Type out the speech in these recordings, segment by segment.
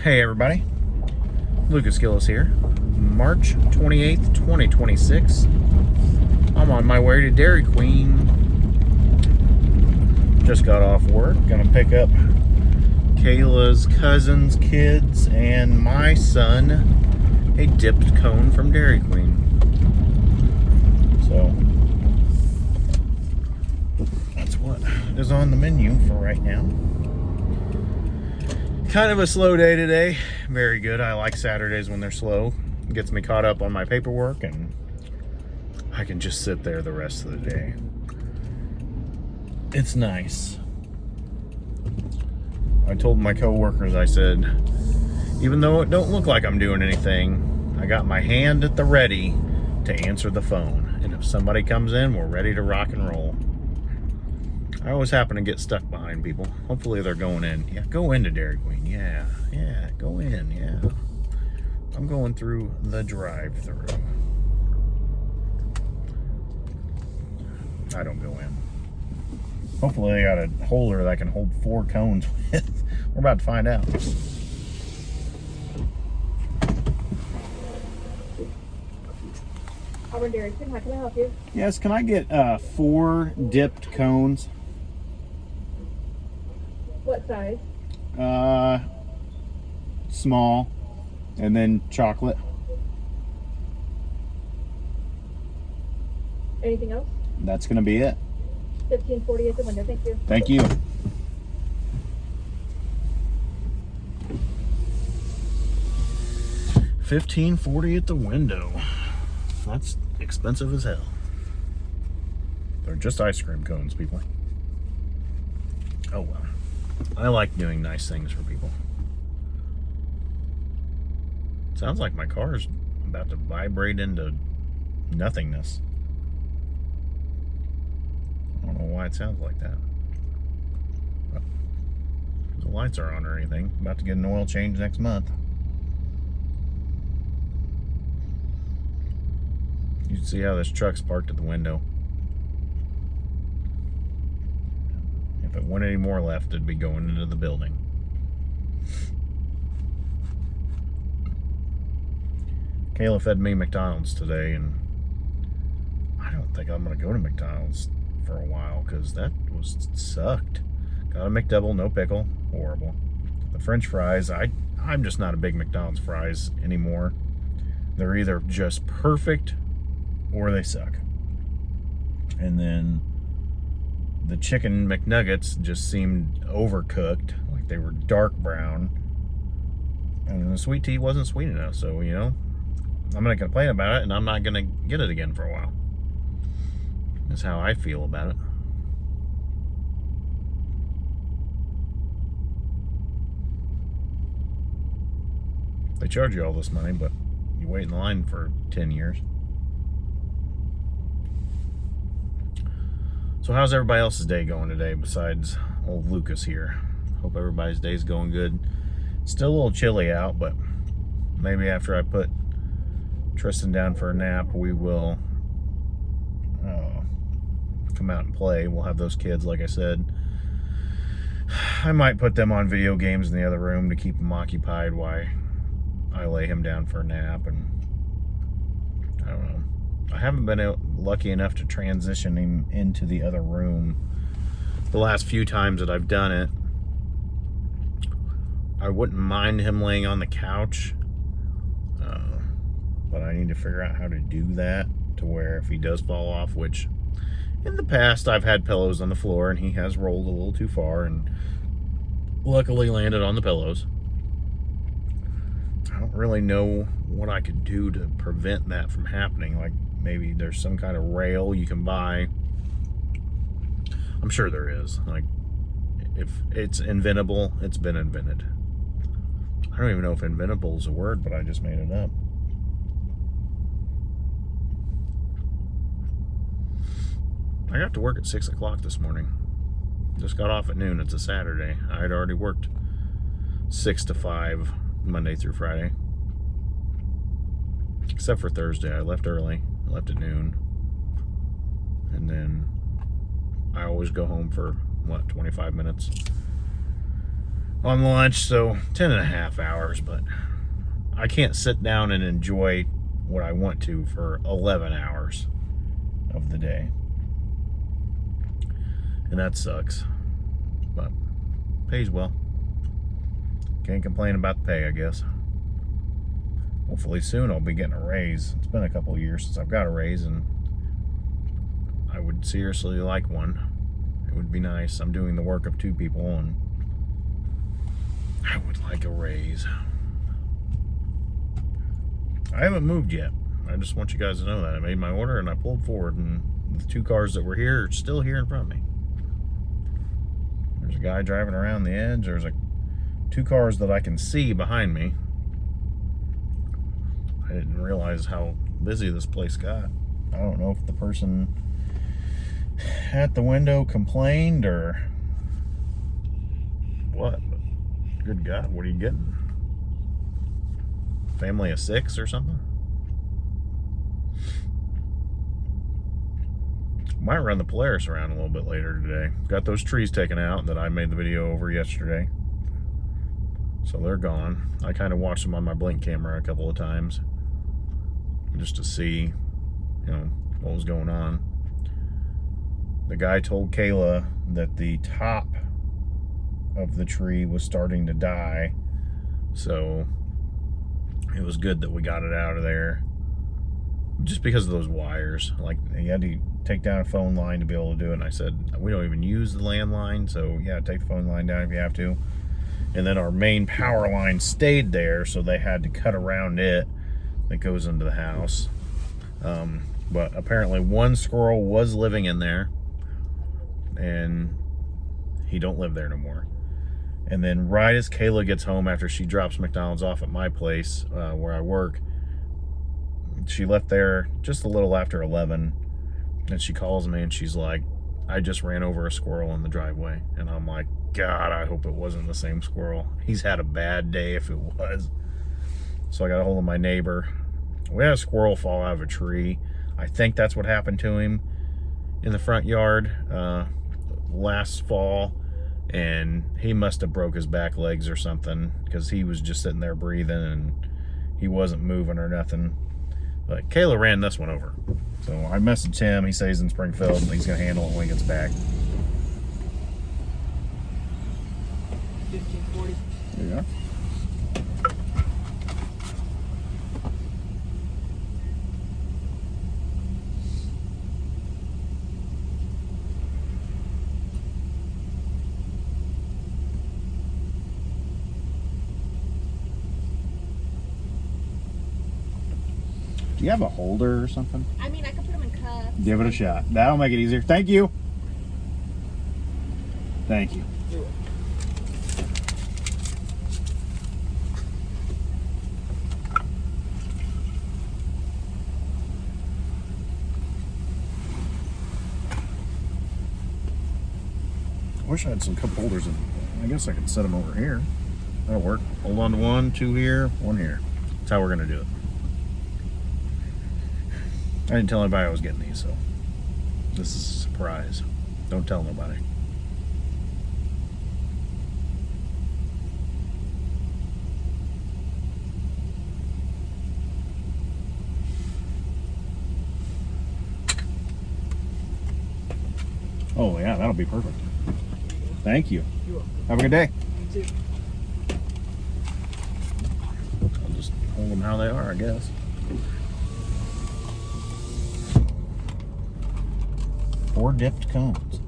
Hey everybody, Lucas Gillis here. March 28th, 2026. I'm on my way to Dairy Queen. Just got off work, gonna pick up Kayla's cousin's kids and my son a dipped cone from Dairy Queen. So that's what is on the menu for right now. Kind of a slow day today. Very good. I like Saturdays when they're slow. It gets me caught up on my paperwork and I can just sit there the rest of the day. It's nice. I told my coworkers, I said, even though it don't look like I'm doing anything, I got my hand at the ready to answer the phone. And if somebody comes in, we're ready to rock and roll. I always happen to get stuck behind people. Hopefully they're going in. Yeah, go into Dairy Queen. Yeah, go in. Yeah. I'm going through the drive-thru. I don't go in. Hopefully they got a holder that I can hold 4 cones with. We're about to find out. Auburn Dairy Queen, how can I help you? Yes, can I get 4 dipped cones? What size? Small, and then chocolate. Anything else? That's gonna be it. 1540 at the window, thank you. Thank you. $15.40 at the window. That's expensive as hell. They're just ice cream cones, people. Oh well. I like doing nice things for people. Sounds like my car's about to vibrate into nothingness. I don't know why it sounds like that. But the lights are on or anything. About to get an oil change next month. You can see how this truck's parked at the window. If it went any more left, it'd be going into the building. Kayla fed me McDonald's today, and I don't think I'm going to go to McDonald's for a while because that was sucked. Got a McDouble, no pickle, horrible. The French fries, I'm just not a big McDonald's fries anymore. They're either just perfect or they suck. And then the chicken McNuggets just seemed overcooked, like they were dark brown. And the sweet tea wasn't sweet enough, so, you know, I'm not going to complain about it, and I'm not going to get it again for a while. That's how I feel about it. They charge you all this money, but you wait in the line for 10 years. So how's everybody else's day going today besides old Lucas here? Hope everybody's day's going good. Still a little chilly out, but maybe after I put Tristan down for a nap, we will come out and play. We'll have those kids, like I said. I might put them on video games in the other room to keep them occupied while I lay him down for a nap, and I don't know. I haven't been lucky enough to transition him into the other room. The last few times that I've done it, I wouldn't mind him laying on the couch, but I need to figure out how to do that to where if he does fall off, which in the past I've had pillows on the floor and he has rolled a little too far and luckily landed on the pillows. I don't really know what I could do to prevent that from happening. Like maybe there's some kind of rail you can buy. I'm sure there is. Like if it's inventable, it's been invented. I don't even know if inventable is a word, but I just made it up. I got to work at 6 o'clock this morning. Just got off at noon. It's a Saturday. I had already worked 6 to 5 Monday through Friday. Except for Thursday. I left early. I left at noon. And then I always go home for, 25 minutes. on lunch, so 10 and a half hours, but I can't sit down and enjoy what I want to for 11 hours of the day. And that sucks, but pays well. Can't complain about the pay, I guess. Hopefully soon I'll be getting a raise. It's been a couple of years since I've got a raise, and I would seriously like one. It would be nice. I'm doing the work of 2 people, and I would like a raise. I haven't moved yet. I just want you guys to know that. I made my order and I pulled forward, and the 2 cars that were here are still here in front of me. There's a guy driving around the edge. There's 2 cars that I can see behind me. I didn't realize how busy this place got. I don't know if the person at the window complained or what, but good God, what are you getting? Family of 6 or something? Might run the Polaris around a little bit later today. Got those trees taken out that I made the video over yesterday. So they're gone. I kind of watched them on my Blink camera a couple of times just to see, what was going on. The guy told Kayla that the top of the tree was starting to die, so it was good that we got it out of there, just because of those wires. Like, he had to take down a phone line to be able to do it, and I said, we don't even use the landline, so yeah, take the phone line down if you have to. And then our main power line stayed there, so they had to cut around it that goes into the house. But apparently one squirrel was living in there, and he don't live there no more. And then right as Kayla gets home after she drops McDonald's off at my place where I work, she left there just a little after 11, and she calls me and she's like, I just ran over a squirrel in the driveway. And I'm like, God, I hope it wasn't the same squirrel. He's had a bad day if it was. So I got a hold of my neighbor. We had a squirrel fall out of a tree. I think that's what happened to him in the front yard last fall, and he must have broke his back legs or something, because he was just sitting there breathing and he wasn't moving or nothing. But Kayla ran this one over. So I messaged him. He says he's in Springfield and he's going to handle it when he gets back. 1540. Yeah. Do you have a holder or something? I mean, I could put them in cups. Give it a shot. That'll make it easier. Thank you. Thank you. I wish I had some cup holders. I guess I could set them over here. That'll work. Hold on to 1, 2 here, 1 here. That's how we're going to do it. I didn't tell anybody I was getting these, so this is a surprise. Don't tell nobody. Oh yeah, that'll be perfect. Thank you. Have a good day. You too. I'll just hold them how they are, I guess. 4 dipped cones.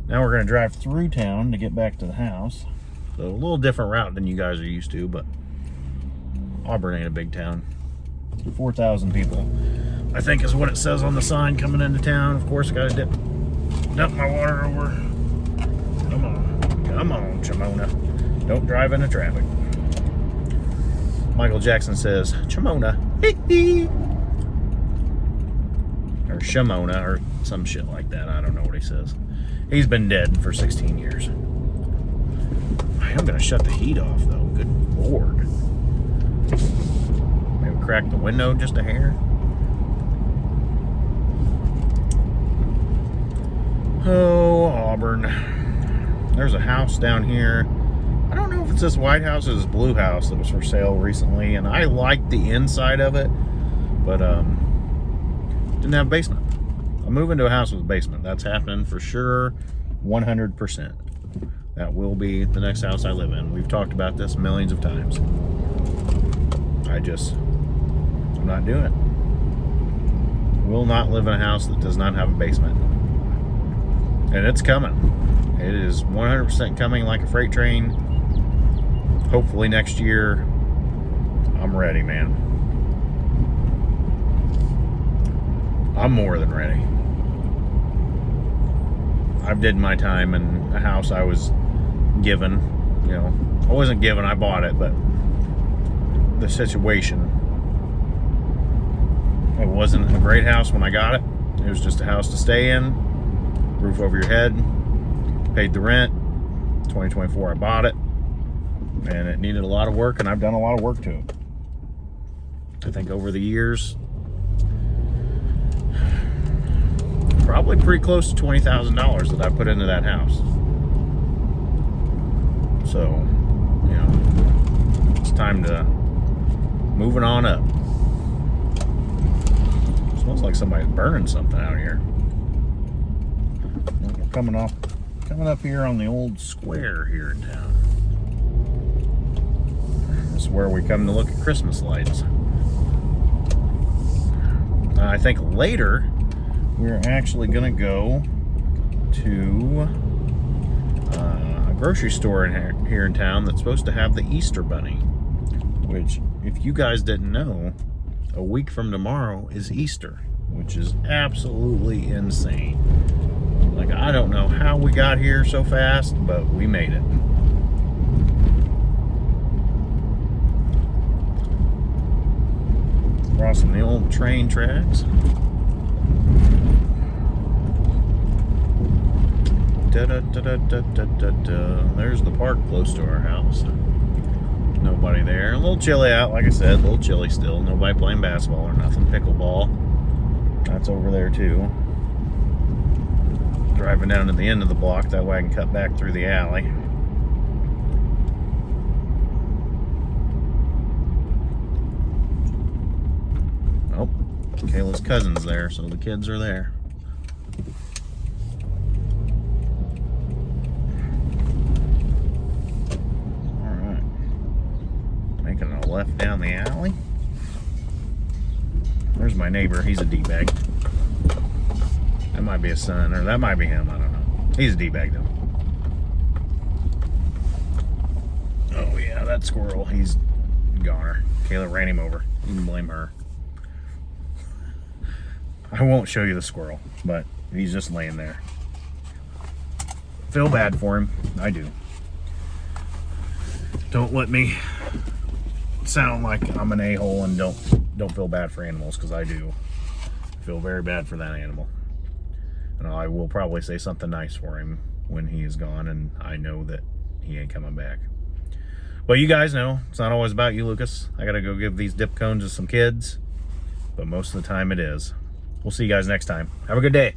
Now we're going to drive through town to get back to the house. So a little different route than you guys are used to, but Auburn ain't a big town. 4,000 people, I think, is what it says on the sign coming into town. Of course, I got to dump my water over. Come on, Chimona. Don't drive into traffic. Michael Jackson says, Chimona, hee hee. Or Shimona, or some shit like that. I don't know what he says. He's been dead for 16 years. I am going to shut the heat off, though. Good Lord. Maybe crack the window just a hair. Oh, Auburn. There's a house down here It's this white house or this blue house that was for sale recently, and I liked the inside of it, but didn't have a basement. I'm moving to a house with a basement. That's happening for sure, 100%. That will be the next house I live in. We've talked about this millions of times. I'm not doing it. Will not live in a house that does not have a basement. And it's coming. It is 100% coming like a freight train. Hopefully next year, I'm ready, man. I'm more than ready. I've did my time in a house I was given. You know, I wasn't given, I bought it, but the situation, it wasn't a great house when I got it. It was just a house to stay in, roof over your head, paid the rent. 2024 I bought it, and it needed a lot of work, and I've done a lot of work to it. I think over the years, probably pretty close to $20,000 that I put into that house. So, you know, it's time to moving on up. Smells like somebody's burning something out here. We're coming up here on the old square here in town. This is where we come to look at Christmas lights. I think later we're actually gonna go to a grocery store here in town that's supposed to have the Easter Bunny, which, if you guys didn't know, a week from tomorrow is Easter, which is absolutely insane. Like, I don't know how we got here so fast, but we made it. Crossing the old train tracks. There's the park close to our house. Nobody there. A little chilly out, like I said, a little chilly still. Nobody playing basketball or nothing. Pickleball. That's over there too. Driving down to the end of the block, that way I can cut back through the alley. Oh, Kayla's cousin's there, so the kids are there. Making a left down the alley. There's my neighbor. He's a D-bag. That might be his son, or that might be him. I don't know. He's a D-bag though. Oh yeah, that squirrel. He's a goner. Kayla ran him over. You can blame her. I won't show you the squirrel, but he's just laying there. Feel bad for him. I do. Don't let me sound like I'm an a-hole and don't feel bad for animals, because I do. I feel very bad for that animal. And I will probably say something nice for him when he is gone, and I know that he ain't coming back. But you guys know, it's not always about you, Lucas. I gotta go give these dip cones to some kids, but most of the time it is. We'll see you guys next time. Have a good day.